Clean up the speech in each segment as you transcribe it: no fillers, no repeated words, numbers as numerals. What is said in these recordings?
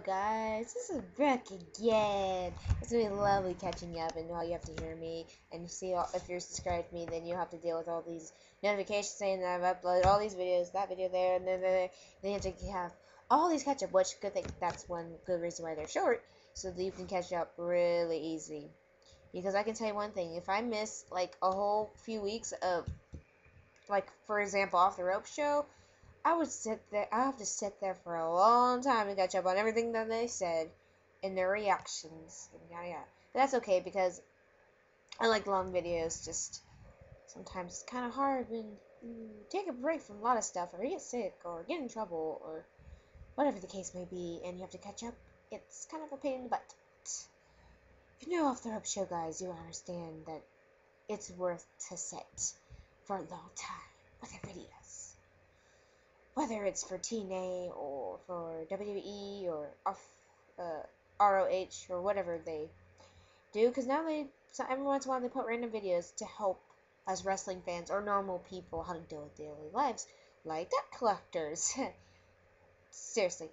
guys, this is Brooke again. It's gonna be lovely catching up, and all you have to hear me and see if you're subscribed to me, then you'll have to deal with all these notifications saying that I've uploaded all these videos, that video there, and then you have to have all these catch up. Which good thing, that's one good reason why they're short, so that you can catch up really easy. Because I can tell you one thing: if I miss like a whole few weeks of, like for example, Off the Rope show, I would sit there. I have to sit there for a long time to catch up on everything that they said and their reactions and yada yada. But that's okay because I like long videos. Just sometimes it's kind of hard when you take a break from a lot of stuff, or you get sick, or get in trouble, or whatever the case may be, and you have to catch up. It's kind of a pain in the butt. If you know Off the Rope show, guys, you understand that it's worth to sit for a long time with their videos. Whether it's for TNA or for WWE or ROH or whatever they do, because now every once in a while they put random videos to help us wrestling fans or normal people how to deal with daily lives, like debt collectors. Seriously,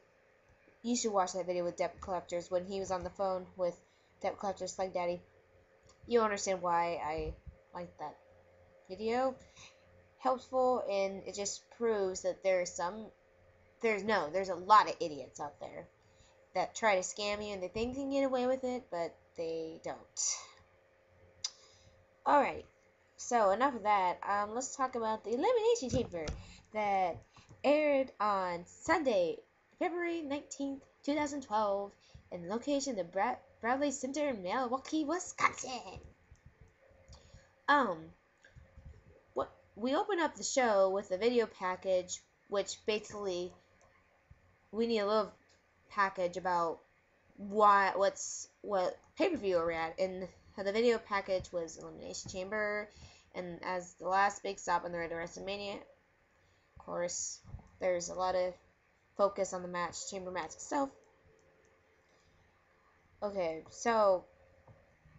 you should watch that video with debt collectors when he was on the phone with debt collectors Slug Daddy. You'll understand why I like that video. Helpful, and it just proves that there's a lot of idiots out there that try to scam you and they think they can get away with it, but they don't. Alright, so enough of that. Let's talk about the Elimination Chamber that aired on Sunday, February 19th, 2012, in the location of the Bradley Center in Milwaukee, Wisconsin. We open up the show with a video package, which basically we need a little package about what pay-per-view we're at, and the video package was Elimination Chamber, and as the last big stop on the road to WrestleMania. Of course, there's a lot of focus on the chamber match itself. Okay, so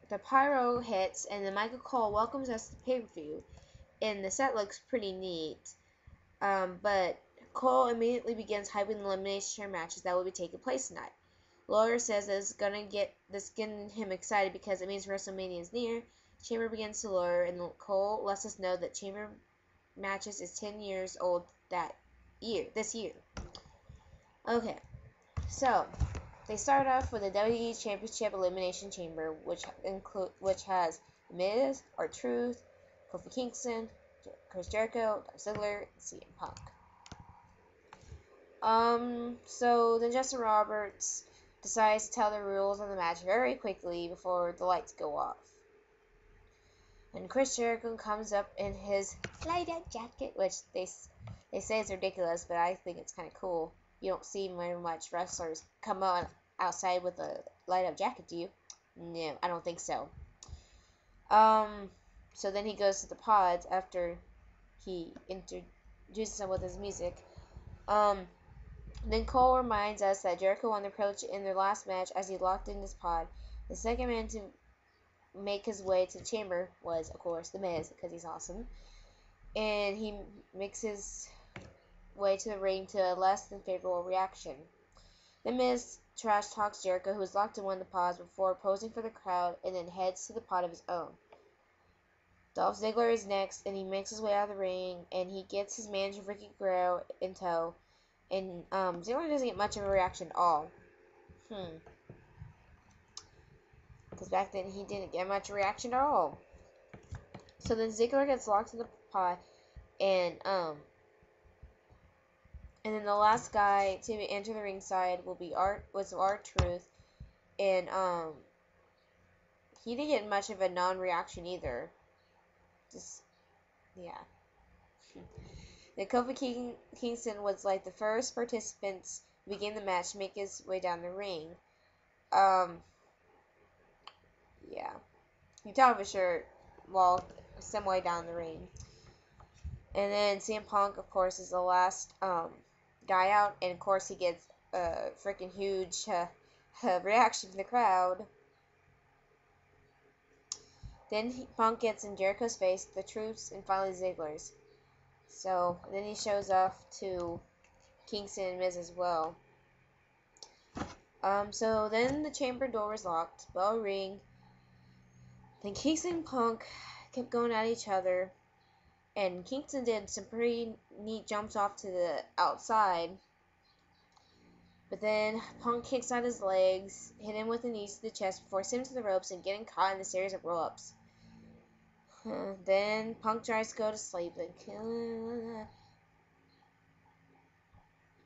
the pyro hits, and then Michael Cole welcomes us to pay-per-view. And the set looks pretty neat, but Cole immediately begins hyping the Elimination Chamber matches that will be taking place tonight. Lawler says that it's getting him excited because it means WrestleMania is near. Chamber begins to lure, and Cole lets us know that Chamber matches is 10 years old this year. Okay, so they start off with the WWE Championship Elimination Chamber, which has Miz, R-Truth, Kofi Kingston, Chris Jericho, Dolph Ziggler, and CM Punk. So then Justin Roberts decides to tell the rules of the match very quickly before the lights go off. And Chris Jericho comes up in his light-up jacket, which they say is ridiculous, but I think it's kind of cool. You don't see very much wrestlers come on outside with a light-up jacket, do you? No, I don't think so. So then he goes to the pods after he introduces them with his music. Then Cole reminds us that Jericho won the approach in their last match as he locked in his pod. The second man to make his way to the chamber was, of course, The Miz, because he's awesome. And he makes his way to the ring to a less than favorable reaction. The Miz trash talks Jericho, who is locked in one of the pods, before posing for the crowd and then heads to the pod of his own. Dolph Ziggler is next, and he makes his way out of the ring, and he gets his manager Ricky Guerrero in tow, and Ziggler doesn't get much of a reaction at all. Because back then he didn't get much reaction at all. So then Ziggler gets locked in the pod, and then the last guy to enter the ringside will be R-Truth, and he didn't get much of a non-reaction either. The Kofi Kingston was like the first participants to begin the match to make his way down the ring. He took off his shirt while some way down the ring. And then CM Punk, of course, is the last guy out, and of course he gets a freaking huge reaction from the crowd. Then Punk gets in Jericho's face, the Truth's, and finally Ziggler's. So then he shows off to Kingston and Miz as well. So then the chamber door was locked. Bell ring. Then Kingston and Punk kept going at each other. And Kingston did some pretty neat jumps off to the outside. But then Punk kicks out his legs, hit him with the knees to the chest before sending him to the ropes and getting caught in a series of roll-ups. Then Punk tries to go to sleep.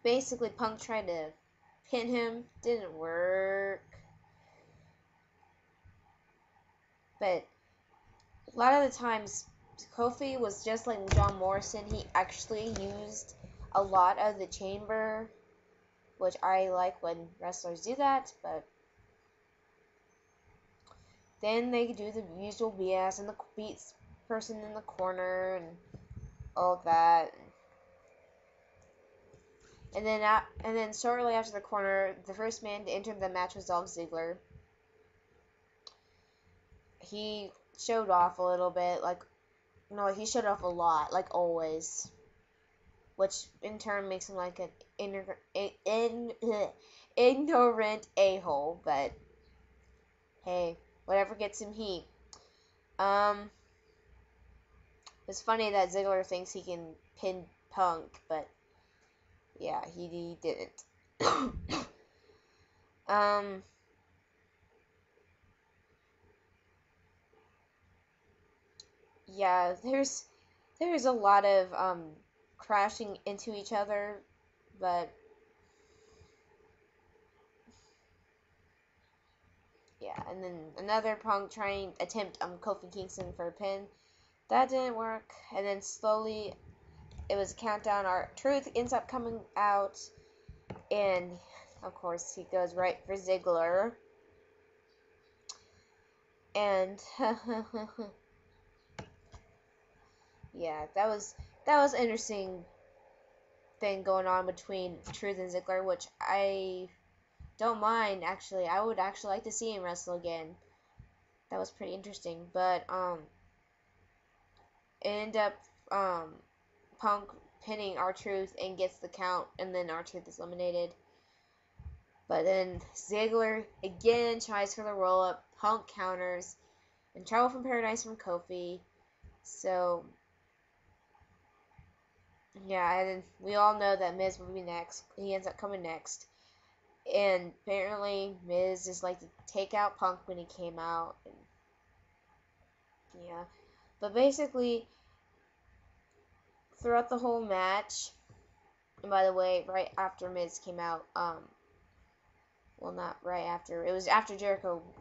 Basically, Punk tried to pin him. Didn't work. But a lot of the times, Kofi was just like John Morrison. He actually used a lot of the chamber, which I like when wrestlers do that, but then they do the usual BS and the beats person in the corner and all that. And then shortly after the corner, the first man to enter the match was Dolph Ziggler. He showed off a little bit, he showed off a lot, like always, which in turn makes him like an ignorant a-hole, but hey, whatever gets him heat. It's funny that Ziggler thinks he can pin Punk, but yeah, he didn't. Yeah, there's a lot of crashing into each other, but yeah, and then another Punk trying attempt Kofi Kingston for a pin. That didn't work, and then slowly it was a countdown. R-Truth ends up coming out, and of course he goes right for Ziggler. And yeah, that was an interesting thing going on between Truth and Ziggler, which I don't mind actually. I would actually like to see him wrestle again. That was pretty interesting, but end up Punk pinning R-Truth and gets the count, and then R-Truth is eliminated. But then Ziggler again tries for the roll up. Punk counters, and Trouble from Paradise from Kofi. So yeah, and we all know that Miz will be next. He ends up coming next. And apparently Miz just like to take out Punk when he came out. And yeah. But basically, throughout the whole match, and by the way, right after Miz came out, well, not right after, it was after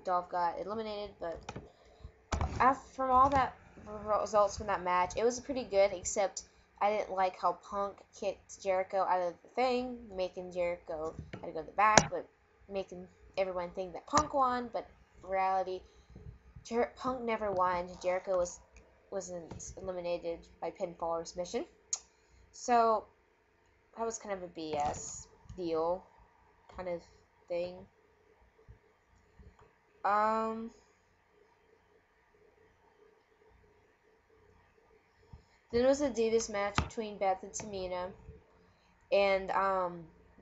Dolph got eliminated, but from all that results from that match, it was pretty good, except I didn't like how Punk kicked Jericho out of the thing, making Jericho had to go to the back, but making everyone think that Punk won, but in reality, Punk never won. Jericho wasn't eliminated by pinfall or submission. So that was kind of a BS deal kind of thing. Then it was a Divas match between Beth and Tamina. And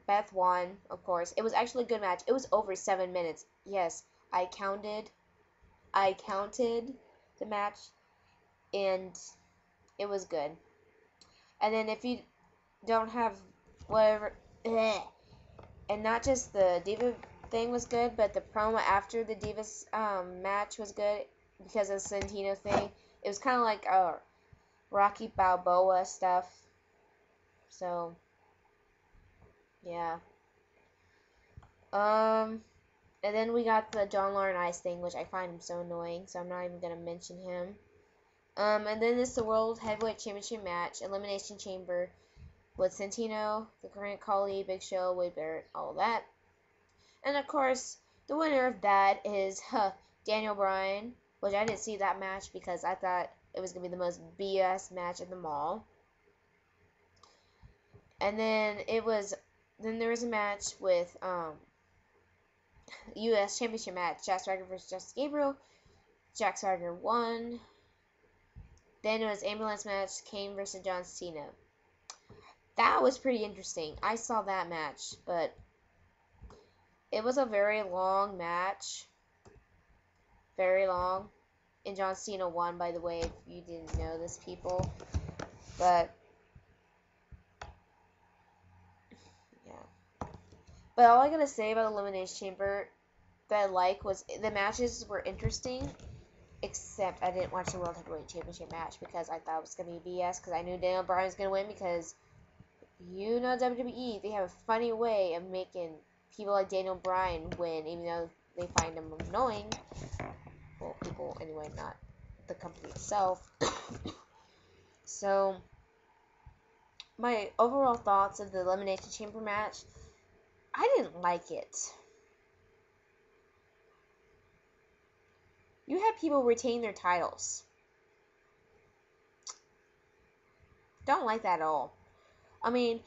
Beth won, of course. It was actually a good match. It was over 7 minutes. Yes, I counted the match, and it was good. And then if you don't have whatever, and not just the Diva thing was good, but the promo after the Divas match was good because of the Santino thing. It was kind of like Rocky Balboa stuff. So yeah. And then we got the John Lauren Ice thing, which I find him so annoying, so I'm not even gonna mention him. And then it's the World Heavyweight Championship match, Elimination Chamber, with Santino, the current Khali, Big Show, Wade Barrett, all that. And of course, the winner of that is Daniel Bryan, which I didn't see that match because I thought it was gonna be the most BS match of them all. And then there was a match with U.S. Championship match, Jack Swagger versus Justice Gabriel. Jack Swagger won. Then it was ambulance match, Kane versus John Cena. That was pretty interesting. I saw that match, but It was a very long match. Very long. And John Cena won, by the way, if you didn't know this, people. But, yeah. But all I gotta say about Elimination Chamber that I like was the matches were interesting, except I didn't watch the World Heavyweight Championship match because I thought it was gonna be BS because I knew Daniel Bryan was gonna win because you know WWE, they have a funny way of making people like Daniel Bryan win, even though they find him annoying. Well, people anyway, not the company itself. So, my overall thoughts of the Elimination Chamber match, I didn't like it. You had people retain their titles. Don't like that at all. I mean,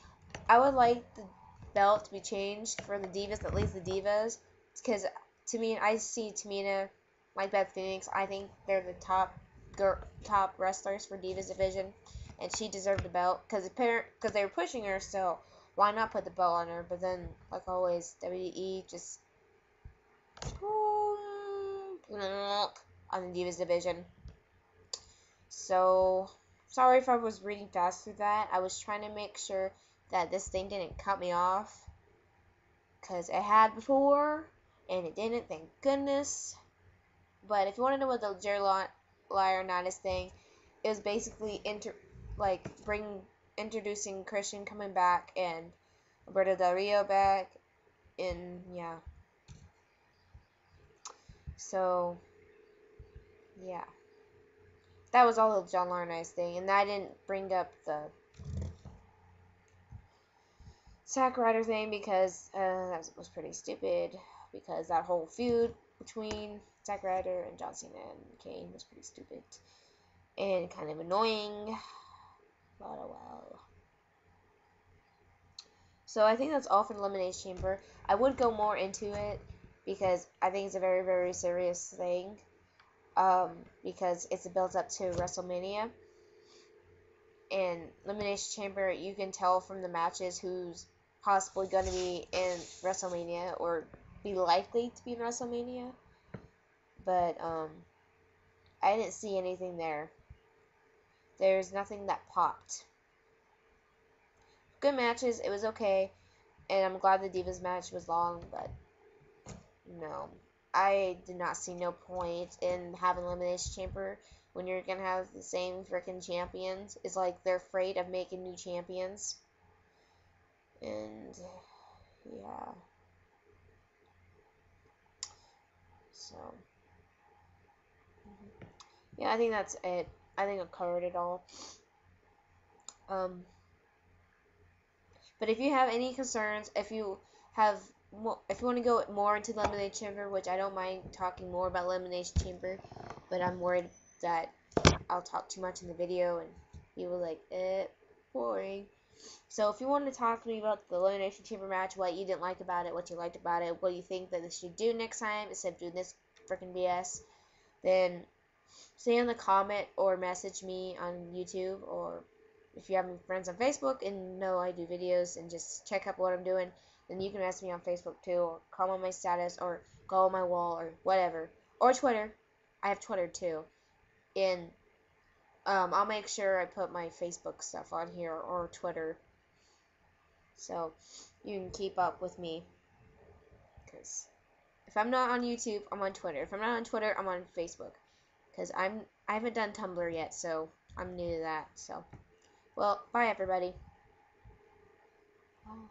I would like the belt to be changed for the Divas, at least the Divas, because to me, I see Tamina, like Beth Phoenix, I think they're the top wrestlers for Divas division, and she deserved the belt because they were pushing her, so why not put the belt on her? But then, like always, WWE just on the Divas division. So, sorry if I was reading fast through that. I was trying to make sure that this thing didn't cut me off. Because it had before, and it didn't, thank goodness. But if you want to know what the Jerry Laurinaitis thing, it was basically introducing Christian coming back, and Alberto Del Rio back, and yeah. So, yeah. That was all the John Laurinaitis thing, and I didn't bring up the Zack Ryder thing because that was pretty stupid, because that whole feud between Zack Ryder and John Cena and Kane was pretty stupid and kind of annoying, but oh well. So I think that's all for the Elimination Chamber. I would go more into it because I think it's a very, very serious thing, because it's a build up to WrestleMania. And Elimination Chamber, you can tell from the matches who's possibly going to be in WrestleMania or be likely to be in WrestleMania. But I didn't see anything there. There's nothing that popped. Good matches, it was okay, and I'm glad the Divas match was long, but no. I did not see no point in having Elimination Chamber when you're gonna have the same freaking champions. It's like they're afraid of making new champions. And yeah. So yeah, I think that's it. I think I've covered it all. But if you have any concerns, if you want to go more into the Elimination Chamber, which I don't mind talking more about Elimination Chamber, but I'm worried that I'll talk too much in the video and people like, boring. So if you want to talk to me about the Elimination Chamber match, what you didn't like about it, what you liked about it, what you think that they should do next time instead of doing this freaking BS, then say in the comment or message me on YouTube, or if you have any friends on Facebook and know I do videos and just check out what I'm doing, then you can message me on Facebook too, or comment my status, or go on my wall, or whatever, or Twitter. I have Twitter too, and I'll make sure I put my Facebook stuff on here or Twitter, so you can keep up with me. Because if I'm not on YouTube, I'm on Twitter. If I'm not on Twitter, I'm on Facebook. Because I haven't done Tumblr yet, so I'm new to that. So, well, bye everybody. Oh.